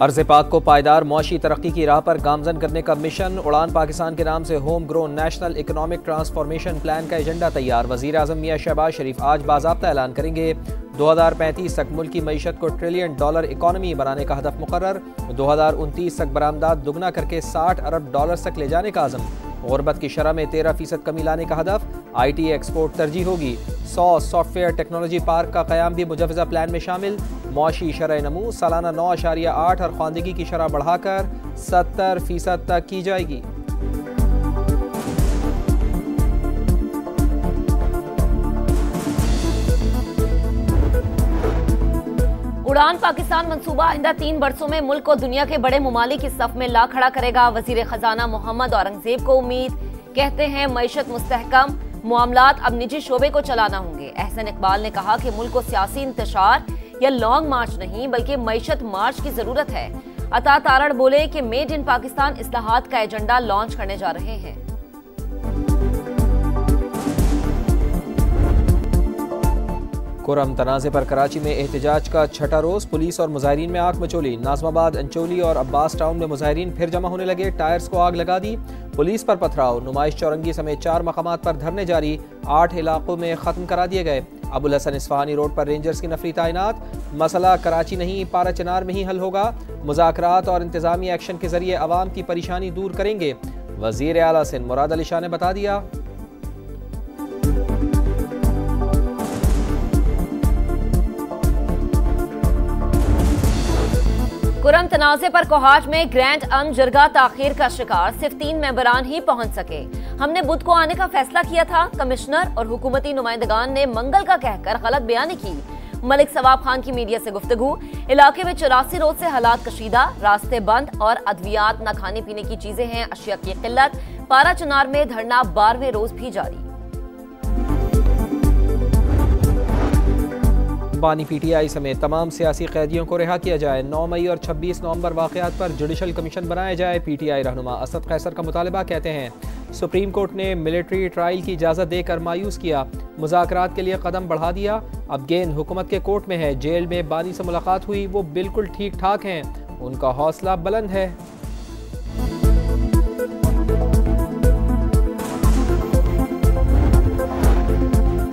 अर्ज़ पाक को पायदार मुआशी तरक्की की राह पर गामजन करने का मिशन। उड़ान पाकिस्तान के नाम से home grown national economic transformation plan का एजेंडा तैयार। वज़ीर आज़म मियां शहबाज शरीफ आज बाज़ाब्ता ऐलान करेंगे। 2035 तक मुल्क की मईशत को $1 ट्रिलियन इकॉनमी बनाने का हदफ मुकर्रर। 2029 तक बरामदात दुगना करके $60 अरब तक ले जाने का आज़म। गुर्बत की शरह में 13% कमी लाने का हदफ। IT एक्सपोर्ट तरजीह होगी। 100 सॉफ्टवेयर टेक्नोलॉजी पार्क का क़याम भी मुजव्वज़ा प्लान में शामिल। मुआशी शरह नमू सालाना 9.8 और ख्वानदगी की शरह बढ़ाकर 70% तक की जाएगी। उड़ान पाकिस्तान मंसूबा आइंदा 3 बरसों में मुल्क को दुनिया के बड़े ममालिक की सफ में ला खड़ा करेगा। वजीर खजाना मोहम्मद औरंगजेब को उम्मीद। कहते हैं मईशत मुस्तहकम, मामलात अब निजी शोबे को चलाना होंगे। एहसन इकबाल ने कहा कि मुल्क को सियासी इंतशार या लॉन्ग मार्च नहीं बल्कि मईशत मार्च की जरूरत है। अता तारड़ बोले कि मेड इन पाकिस्तान इस्लाहात का एजेंडा लॉन्च करने जा रहे हैं। कुरम तनाज़े पर कराची में एहतजाज का छठा रोज। पुलिस और मुजाहिरीन में आग मचोली। नाज़माबाद, अंचोली और अब्बास टाउन में मुजाहिरीन फिर जमा होने लगे। टायर्स को आग लगा दी। पुलिस पर पथराव, नुमाइश चौरंगी समेत 4 मकामात पर धरने जारी। 8 इलाकों में खत्म करा दिए गए। अबुल हसन इस्फहानी रोड पर रेंजर्स की नफरी तैनात। मसला कराची नहीं पारा चनार में ही हल होगा। मुज़ाकरात और इंतजामी एक्शन के जरिए अवाम की परेशानी दूर करेंगे। वज़ीर आला सिंध मुराद अली शाह ने बता दिया। कुरम तनाज़े पर कोहाट में ग्रैंड अम जरगा ताखीर का शिकार। सिर्फ 3 मेंबरान ही पहुंच सके। हमने बुध को आने का फैसला किया था। कमिश्नर और हुकूमती नुमाइंदगान ने मंगल का कहकर गलत बयानी की। मलिक सवाब खान की मीडिया से गुफ्तगू। इलाके में 84 रोज से हालात कशीदा, रास्ते बंद और अद्वियात, न खाने पीने की चीजें हैं, अशिया की किल्लत। पारा चनार में धरना 12वें रोज भी जारी। बानी PTI समेत तमाम सियासी कैदियों को रिहा किया जाए। 9 मई और 26 नवंबर वाक़यात पर जुडिशल कमीशन बनाया जाए। PTI रहनुमा असद कैसर का मुतालबा। कहते हैं सुप्रीम कोर्ट ने मिलिट्री ट्रायल की इजाज़त देकर मायूस किया। मुज़ाकरात के लिए कदम बढ़ा दिया। अब गेंद हुकूमत के कोर्ट में है। जेल में बानी से मुलाकात हुई, वो बिल्कुल ठीक ठाक हैं, उनका हौसला बुलंद है।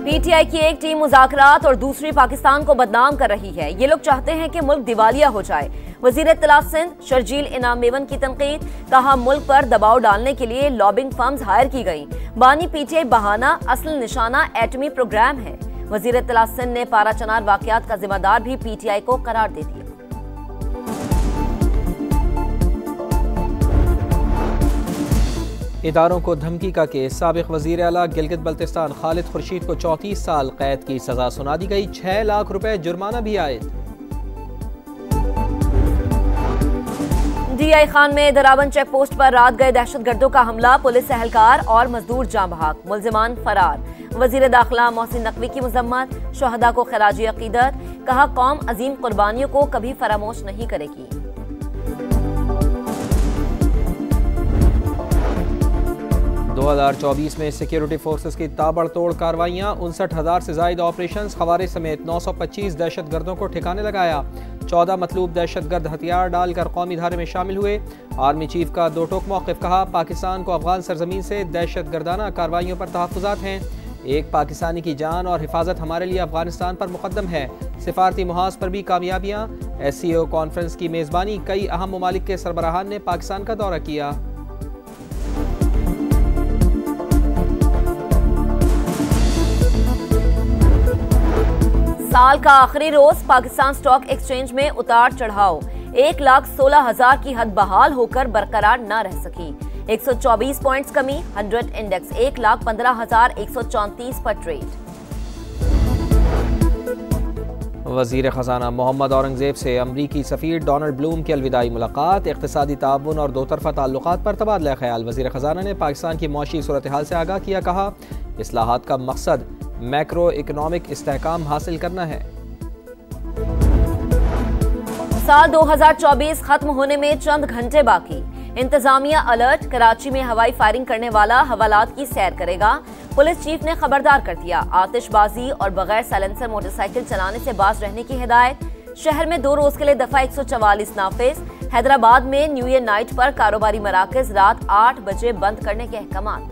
PTI की एक टीम मुज़ाकरात और दूसरी पाकिस्तान को बदनाम कर रही है। ये लोग चाहते हैं कि मुल्क दिवालिया हो जाए। वज़ीर इत्तलात सिंध शर्जील इनाम मेवन की तनकीद। कहा मुल्क पर दबाव डालने के लिए लॉबिंग फर्म्स हायर की गई। बानी PTI बहाना, असल निशाना एटमी प्रोग्राम है। वज़ीर इत्तलात सिंध ने पारा चनार वाक़यात का जिम्मेदार भी PTI को करार दे दिया। इदारों को धमकी का केस। साबिक वज़ीर आला गिलगित बल्तिस्तान खालिद खुर्शीद को 34 साल कैद की सजा सुना दी गई। 6 लाख रुपए जुर्माना भी आयद। DI खान में दरावन चेक पोस्ट पर रात गए दहशतगर्दों का हमला। पुलिस एहलकार और मजदूर जाँ बहक, मुल्जिमान फरार। वज़ीर दाखिला मोहसिन नकवी की मजम्मत। शहदा को खराजी अकीदत। कहा कौम अजीम कुर्बानियों को कभी फरामोश नहीं करेगी। 2024 में सिक्योरिटी फोर्सेस की ताबड़तोड़ कार्रवाइयाँ। 59,000 से ज़ायद ऑपरेशन। खवारिज समेत 925 दहशतगर्दों को ठिकाने लगाया। 14 मतलूब दहशतगर्द हथियार डालकर कौमी धारे में शामिल हुए। आर्मी चीफ का दो टोक मौक़िफ़। कहा पाकिस्तान को अफगान सरजमीन से दहशतगर्दाना कार्रवाइयों पर तहफ़्फ़ुज़ात हैं। एक पाकिस्तानी की जान और हिफाजत हमारे लिए अफगानिस्तान पर मुक़द्दम है। सिफारती मुहाज़ पर भी कामयाबियाँ। SCO कॉन्फ्रेंस की मेज़बानी। कई अहम ममालिक के सरबराहान ने पाकिस्तान का दौरा किया। साल का आखिरी रोज पाकिस्तान स्टॉक एक्सचेंज में उतार चढ़ाव। 1,16,000 की हद बहाल होकर बरकरार न रह सकी। 124 पॉइंट्स कमी। 100 इंडेक्स 1,15,134 पर ट्रेड। वज़ीर ख़ज़ाना मोहम्मद औरंगजेब से अमरीकी सफ़ीर डोनाल्ड ब्लूम की अलविदाई मुलाकात। इक़्तिसादी ताउन और दो तरफ़ा ताल्लुक़ात पर तबादला ख़याल। वज़ीर ख़ज़ाना ने पाकिस्तान की मुआशी सूरत हाल से आगाह किया। कहा इस्लाहात का मकसद मैक्रो इकनॉमिक इस्तेहकाम हासिल करना है। साल 2024 खत्म होने में चंद घंटे बाकी। इंतजामिया अलर्ट। कराची में हवाई फायरिंग करने वाला हवालात की सैर करेगा। पुलिस चीफ ने खबरदार कर दिया। आतिशबाजी और बगैर साइलेंसर मोटरसाइकिल चलाने से बाज रहने की हिदायत। शहर में 2 रोज के लिए दफा 144 नाफिज। हैदराबाद में न्यू ईयर नाइट पर कारोबारी मराकज रात 8 बजे बंद करने के अहकाम।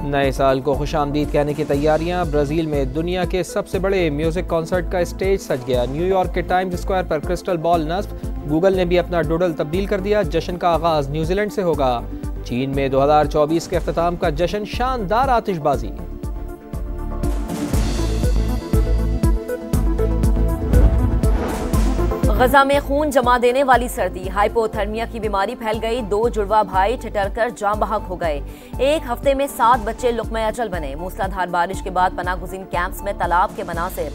नए साल को खुशामदीद कहने की तैयारियां। ब्राजील में दुनिया के सबसे बड़े म्यूजिक कॉन्सर्ट का स्टेज सज गया। न्यूयॉर्क के टाइम्स स्क्वायर पर क्रिस्टल बॉल नस्ब। गूगल ने भी अपना डूडल तब्दील कर दिया। जश्न का आगाज न्यूजीलैंड से होगा। चीन में 2024 के अख्ताम का जश्न, शानदार आतिशबाजी। गजा में खून जमा देने वाली सर्दी, हाइपोथर्मिया की बीमारी फैल गई। 2 जुड़वा भाई ठिठुरकर जाम बहक हो गए। एक हफ्ते में 7 बच्चे लुक़्मा अजल बने। मूसलाधार बारिश के बाद पनागुज़ीन कैंप्स में तालाब के मनासिर,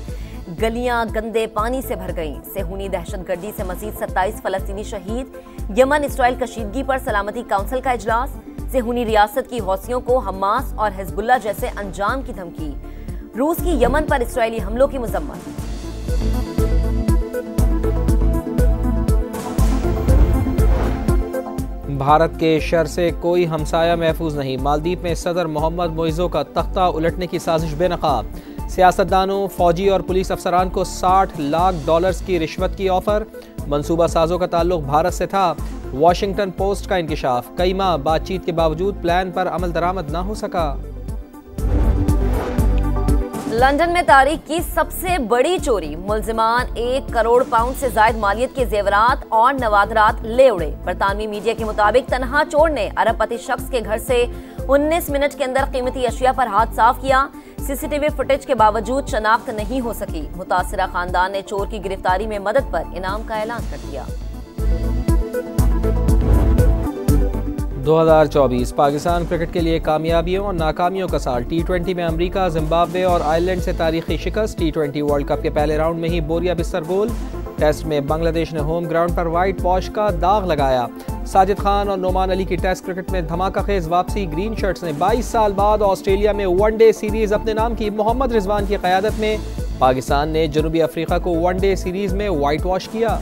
गलियां गंदे पानी से भर गईं। सेहूनी दहशतगर्दी से मजीद 27 फलस्तीनी शहीद। यमन इसराइल कशीदगी पर सलामती काउंसिल का इजलास। सेहूनी रियासत की हौसियों को हमास और हिजबुल्लाह जैसे अंजाम की धमकी। रूस की यमन पर इसराइली हमलों की मजम्मत। भारत के शर से कोई हमसाया महफूज नहीं। मालदीव में सदर मोहम्मद मोइज़ो का तख्ता उलटने की साजिश बेनकाब। सियासतदानों, फौजी और पुलिस अफसरान को $60 लाख की रिश्वत की ऑफर। मनसूबा साजों का ताल्लुक भारत से था। वाशिंगटन पोस्ट का इंकिशाफ। कई माह बातचीत के बावजूद प्लान पर अमल दरामद न हो सका। लंदन में तारीख की सबसे बड़ी चोरी। मुल्जिमान 1 करोड़ पाउंड से ज्यादा मालियत के जेवरात और नवादरात ले उड़े। बरतानवी मीडिया के मुताबिक तनहा चोर ने अरबपति शख्स के घर से 19 मिनट के अंदर कीमती अशिया पर हाथ साफ किया। सीसीटीवी फुटेज के बावजूद शनाख्त नहीं हो सकी। मुतासिरा खानदान ने चोर की गिरफ्तारी में मदद पर इनाम का ऐलान कर दिया। 2024 पाकिस्तान क्रिकेट के लिए कामयाबियों और नाकामियों का साल। T20 में अमेरिका, जिम्बाब्वे और आयरलैंड से तारीखी शिकस्त। T20 वर्ल्ड कप के पहले राउंड में ही बोरिया बिस्तर गोल। टेस्ट में बांग्लादेश ने होम ग्राउंड पर वाइट वॉश का दाग लगाया। साजिद खान और नोमान अली की टेस्ट क्रिकेट में धमाका खेज वापसी। ग्रीन शर्ट्स ने 22 साल बाद ऑस्ट्रेलिया में वनडे सीरीज अपने नाम की। मोहम्मद रिजवान की क़यादत में पाकिस्तान ने जनूबी अफ्रीका को वनडे सीरीज में वाइट वॉश किया।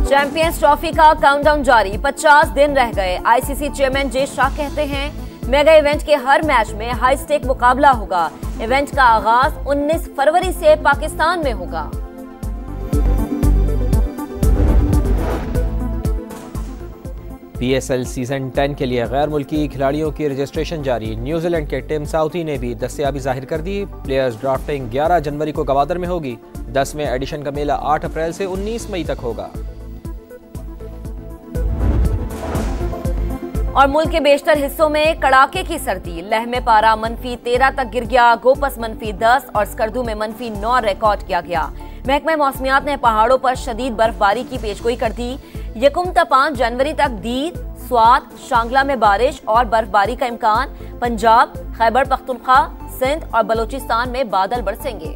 चैंपियंस ट्रॉफी का काउंटडाउन जारी। 50 दिन रह गए। आईसीसी चेयरमैन जे शाह कहते हैं मेगा इवेंट के हर मैच में हाई स्टेक मुकाबला होगा। इवेंट का आगाज 19 फरवरी से पाकिस्तान में होगा। PSL सीजन 10 के लिए गैर मुल्की खिलाड़ियों की रजिस्ट्रेशन जारी। न्यूजीलैंड के टिम साउथी ने भी दस्तयाबी जाहिर कर दी। प्लेयर्स ड्राफ्टिंग 11 जनवरी को गवादर में होगी। 10वें एडिशन का मेला 8 अप्रैल से 19 मई तक होगा। और मुल्क के बेशतर हिस्सों में कड़ाके की सर्दी। लेह में पारा -13 तक गिर गया। गोपस -10 और स्कर्दू में -9 रिकॉर्ड किया गया। महकमा मौसमियात ने पहाड़ों पर शदीद बर्फबारी की पेशगोई कर दी। 1 से 5 जनवरी तक दीद, स्वात, शांगला में बारिश और बर्फबारी का इम्कान। पंजाब, खैबर पख्तूनख्वा, सिंध और बलोचिस्तान में बादल बरसेंगे।